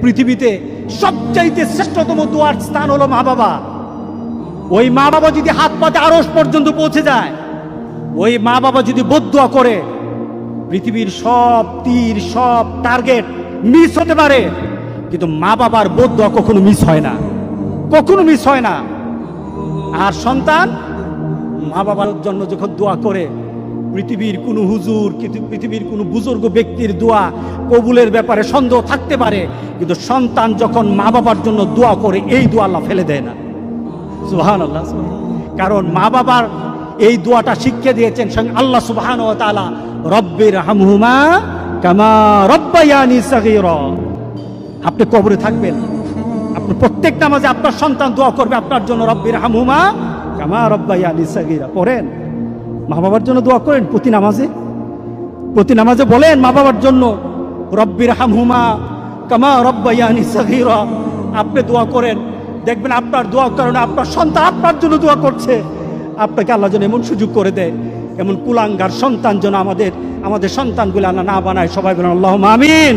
পৃথিবীতে সবচাইতে শ্রেষ্ঠতম দোয়ার স্থান হলো মা বাবা। ওই মা বাবা যদি হাত পাতে আরশ পর্যন্ত পৌঁছে যায়, ওই মা বাবা যদি বদদুয়া করে, পৃথিবীর সব তীর সব টার্গেট মিস হতে পারে, কিন্তু মা বাবার বদদুয়া কখনো মিস হয় না, কখনো মিস হয় না। আর সন্তান মা বাবার জন্য যখন দোয়া করে, পৃথিবীর কোনো হুজুর, পৃথিবীর কোনো বুজুর্গ ব্যক্তির দোয়া কবুলের ব্যাপারে সন্দেহ থাকতে পারে, কিন্তু সন্তান যখন মা বাবার জন্য দোয়া করে, এই দোয়া আল্লাহ ফেলে দেয় না। সুবহানাল্লাহ। কারণ মা বাবার এই দোয়াটা শিখিয়ে দিয়েছেন স্বয়ং আল্লাহ সুবহানাহু ওয়া তাআলা, রব্বির হামহুমা কামা রব্বায়ানি সাগীরা। আপনি কবরে থাকবেন, আপনি প্রত্যেক নামাজে আপনার সন্তান দোয়া করবে আপনার জন্য, রব্বির হামহুমা কামা রব্বায়ানি সাগীরা। পড়েন, মা বাবার জন্য দোয়া করেন প্রতি নামাজে বলেন মা বাবার জন্য, রব্বির হামহুমা কামা রব্বায়ানি সাগীরা। আপনি দোয়া করেন, দেখবেন আপনার দোয়ার কারণে আপনার সন্তান আপনার জন্য দোয়া করছে। আপনাকে আল্লাহ যেন এমন সুযোগ করে দেয়, এমন কুলাঙ্গার সন্তান যেন আমাদের সন্তানগুলো আল্লাহ না বানায়। সবাই বলেন আল্লাহুম্মা আমিন।